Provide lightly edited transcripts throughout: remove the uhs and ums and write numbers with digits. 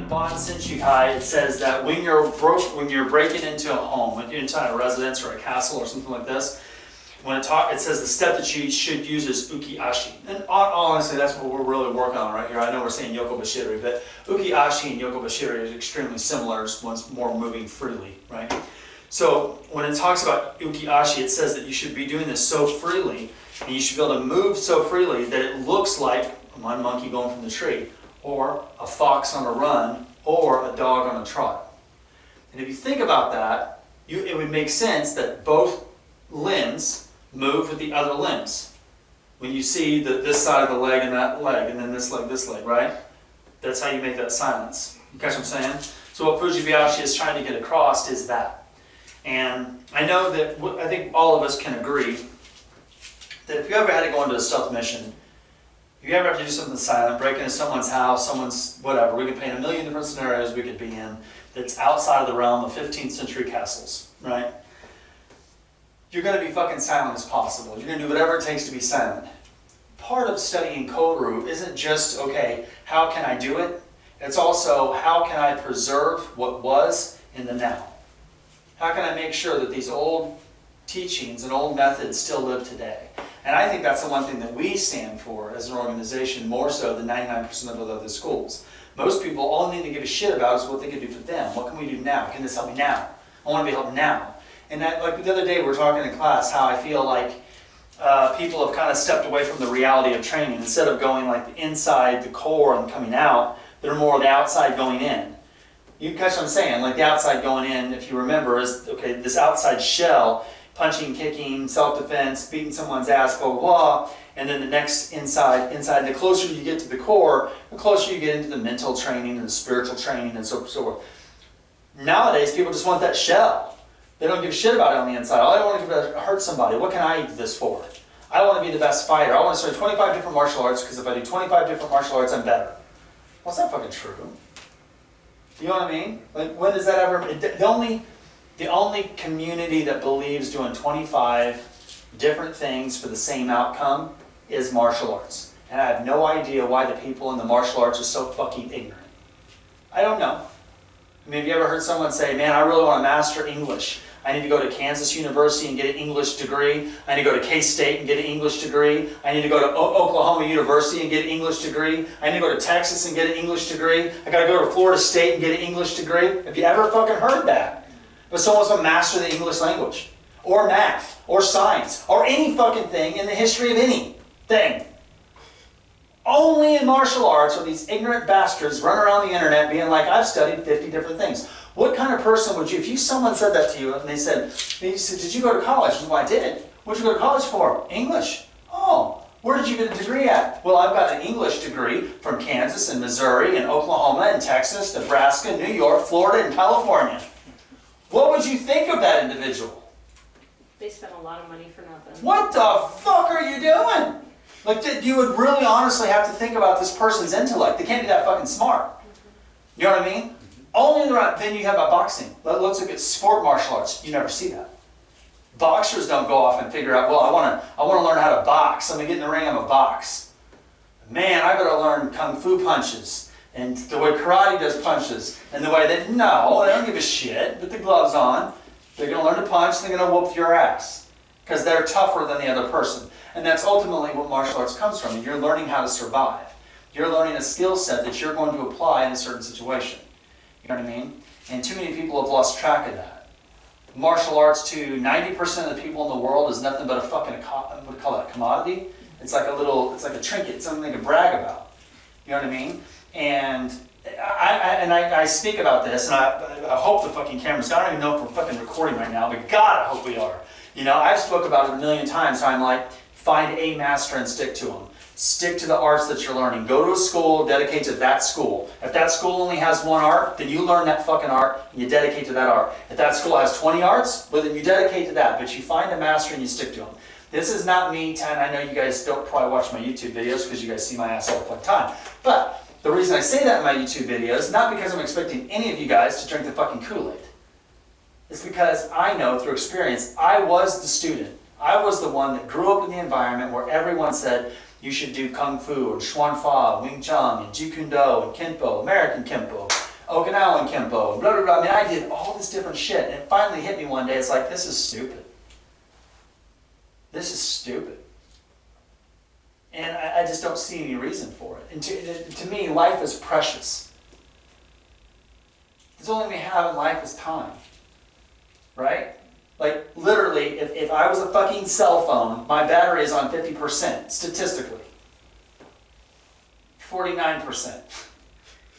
Bon Senshi-kai, it says that when you're breaking into a home, when you're inside a residence or a castle or something like this, it says the step that you should use is uki-ashi. And honestly, that's what we're really working on right here. I know we're saying yoko-bashiri, but uki-ashi and yoko-bashiri is extremely similar. One's more moving freely, right? So when it talks about uki-ashi, it says that you should be doing this so freely, and you should be able to move so freely that it looks like one monkey going from the tree, or a fox on a run, or a dog on a trot. And if you think about that, it would make sense that both limbs move with the other limbs. When you see this side of the leg and that leg, and then this leg, right? That's how you make that silence. You catch what I'm saying? So what Fujibayashi is trying to get across is that. And I know that, I think all of us can agree that if you ever had to go into a stealth mission, if you ever have to do something silent, break into someone's house, someone's whatever, we could paint a million different scenarios we could be in that's outside of the realm of 15th century castles, right? You're going to be fucking silent as possible. You're going to do whatever it takes to be silent. Part of studying Koryu isn't just, okay, how can I do it? It's also, how can I preserve what was in the now? How can I make sure that these old teachings and old methods still live today? And I think that's the one thing that we stand for as an organization, more so than 99% of other schools. Most people, all they need to give a shit about is what they can do for them. What can we do now? Can this help me now? I want to be helped now. And that, like the other day, we were talking in class how I feel like people have kind of stepped away from the reality of training. Instead of going like inside the core and coming out, they're more the outside going in. You catch what I'm saying? Like the outside going in, if you remember, is okay, this outside shell, punching, kicking, self-defense, beating someone's ass, blah, blah, blah. And then the next inside, the closer you get to the core, the closer you get into the mental training and the spiritual training and so forth. Nowadays, people just want that shell. They don't give a shit about it on the inside. All I want to do is hurt somebody. What can I do this for? I want to be the best fighter. I want to study 25 different martial arts because if I do 25 different martial arts, I'm better. Well, that's not fucking true. You know what I mean? Like, when does that ever... The only community that believes doing 25 different things for the same outcome is martial arts. And I have no idea why the people in the martial arts are so fucking ignorant. I don't know. I mean, have you ever heard someone say, man, I really want to master English. I need to go to Kansas University and get an English degree. I need to go to K-State and get an English degree. I need to go to Oklahoma University and get an English degree. I need to go to Texas and get an English degree. I got to go to Florida State and get an English degree. Have you ever fucking heard that? But someone wants to master the English language, or math, or science, or any fucking thing in the history of anything. Only in martial arts are these ignorant bastards running around the internet being like, I've studied 50 different things. What kind of person would you, if someone said that to you and they said, did you go to college? Well, I did. What did you go to college for? English. Oh, where did you get a degree at? Well, I've got an English degree from Kansas and Missouri and Oklahoma and Texas, Nebraska, New York, Florida, and California. What would you think of that individual? They spent a lot of money for nothing. What the fuck are you doing? Like, you would really honestly have to think about this person's intellect. They can't be that fucking smart. You know what I mean? Only in the right, then you have about boxing. Let's look at sport martial arts. You never see that. Boxers don't go off and figure out, well, I want to learn how to box. I'm going to get in the ring, I'm going to box. Man, I better learn kung fu punches. And the way karate does punches. And the way that, no, they don't give a shit. Put the gloves on. They're going to learn to punch, they're going to whoop your ass. Because they're tougher than the other person. And that's ultimately what martial arts comes from. You're learning how to survive. You're learning a skill set that you're going to apply in a certain situation. You know what I mean? And too many people have lost track of that. Martial arts to 90% of the people in the world is nothing but a fucking, what do you call that, commodity? It's like a trinket, something they can brag about. You know what I mean? And I speak about this, and I hope the fucking camera's, I don't even know if we're fucking recording right now, but God, I hope we are. You know, I've spoke about it a million times, so I'm like, find a master and stick to them. Stick to the arts that you're learning. Go to a school, dedicate to that school. If that school only has one art, then you learn that fucking art and you dedicate to that art. If that school has 20 arts, well then you dedicate to that, but you find a master and you stick to them. This is not me, I know you guys don't probably watch my YouTube videos because you guys see my ass all the fucking time. But the reason I say that in my YouTube videos, not because I'm expecting any of you guys to drink the fucking Kool-Aid. It's because I know through experience, I was the student. I was the one that grew up in the environment where everyone said, you should do Kung Fu, and Xuan Fa, Wing Chun, and Jeet Kune Do, and Kenpo, American Kenpo, Okinawan Kempo, blah, blah, blah. I mean, I did all this different shit. And it finally hit me one day. It's like, this is stupid. This is stupid. And I just don't see any reason for it. And to me, life is precious. The only thing we have in life is time. Right? Like, literally, if I was a fucking cell phone, my battery is on 50%, statistically. 49%.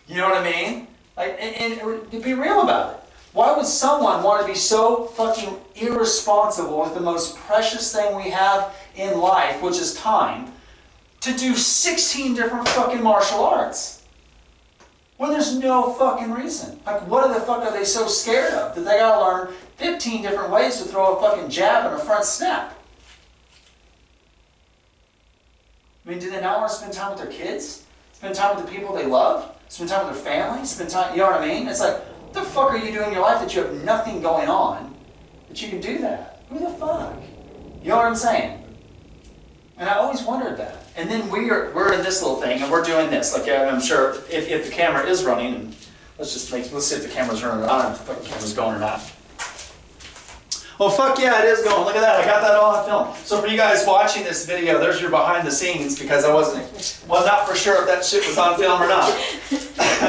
You know what I mean? Like, and to be real about it. Why would someone want to be so fucking irresponsible with the most precious thing we have in life, which is time, to do 16 different fucking martial arts? When there's no fucking reason. Like, what the fuck are they so scared of? That they gotta learn 15 different ways to throw a fucking jab and a front snap? I mean, do they not want to spend time with their kids? Spend time with the people they love? Spend time with their family? Spend time, you know what I mean? It's like, what the fuck are you doing in your life that you have nothing going on that you can do that? Who the fuck? You know what I'm saying? And I always wondered that. And then we're in this little thing and we're doing this. Like, I'm sure if the camera is running, and let's see if the camera's running or not. I don't know if the fucking camera's going or not. Well, fuck yeah, it is going. Look at that. I got that all on film. So for you guys watching this video, there's your behind the scenes, because I was not for sure if that shit was on film or not.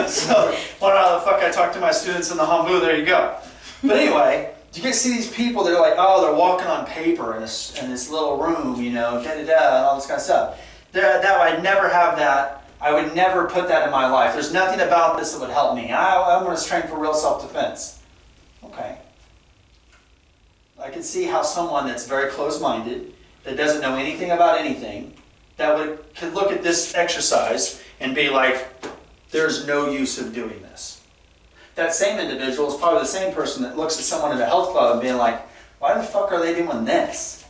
So, well, how the fuck I talk to my students in the Hombu, there you go. But anyway, you guys see these people, they're like, oh, they're walking on paper in this little room, you know, da-da-da, and all this kind of stuff. I'd never have that. I would never put that in my life. There's nothing about this that would help me. I'm going to train for real self-defense. Okay. I can see how someone that's very close-minded, that doesn't know anything about anything, could look at this exercise and be like, there's no use of doing this. That same individual is probably the same person that looks at someone at a health club and being like, why the fuck are they doing this?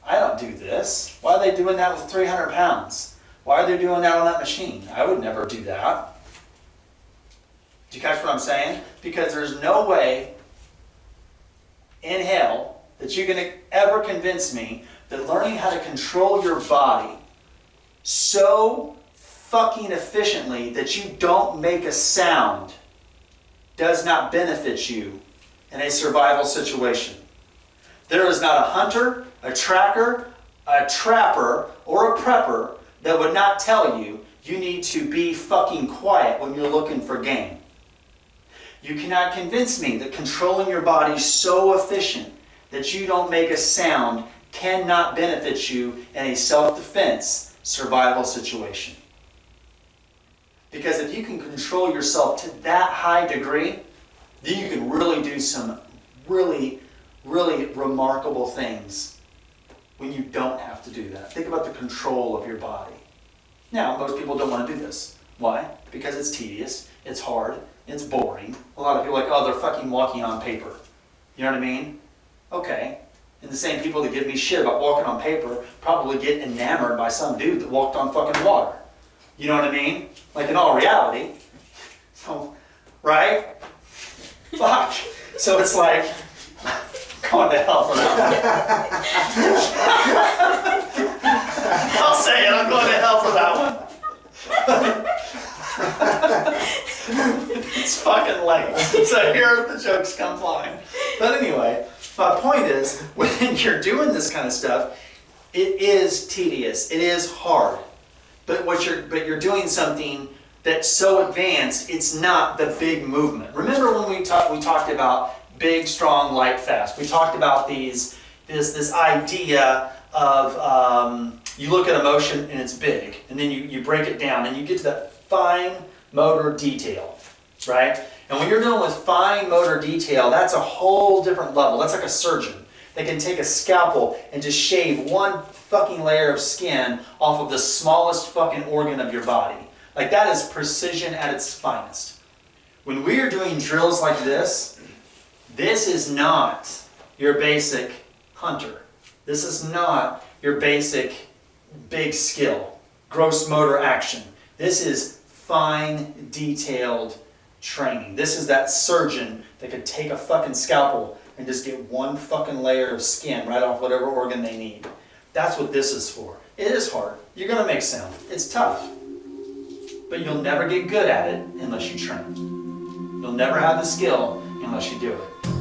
I don't do this. Why are they doing that with 300 pounds? Why are they doing that on that machine? I would never do that. Do you catch what I'm saying? Because there's no way in hell that you're going to ever convince me that learning how to control your body so fucking efficiently that you don't make a sound does not benefit you in a survival situation. There is not a hunter, a tracker, a trapper, or a prepper that would not tell you you need to be fucking quiet when you're looking for game. You cannot convince me that controlling your body so efficient that you don't make a sound cannot benefit you in a self-defense survival situation. Because if you can control yourself to that high degree, then you can really do some really remarkable things when you don't have to do that. Think about the control of your body. Now, most people don't want to do this. Why? Because it's tedious, it's hard, it's boring. A lot of people are like, oh, they're fucking walking on paper. You know what I mean? Okay. And the same people that give me shit about walking on paper probably get enamored by some dude that walked on fucking water. You know what I mean? Like, in all reality. So, right? Fuck. So it's like, going to hell for that one. I'll say it, I'm going to hell for that one. It's fucking late. So here the jokes come flying. But anyway, my point is, when you're doing this kind of stuff, it is tedious, it is hard. But you're doing something that's so advanced, it's not the big movement. Remember when we talked about big, strong, light, fast. We talked about this idea of you look at a motion and it's big, and then you break it down and you get to that fine motor detail, right? And when you're dealing with fine motor detail, that's a whole different level. That's like a surgeon. They can take a scalpel and just shave one fucking layer of skin off of the smallest fucking organ of your body. Like, that is precision at its finest. When we are doing drills like this is not your basic hunter. This is not your basic big skill, gross motor action. This is fine, detailed training. This is that surgeon that could take a fucking scalpel and just get one fucking layer of skin right off whatever organ they need. That's what this is for. It is hard. You're going to make sound. It's tough. But you'll never get good at it unless you train. You'll never have the skill unless you do it.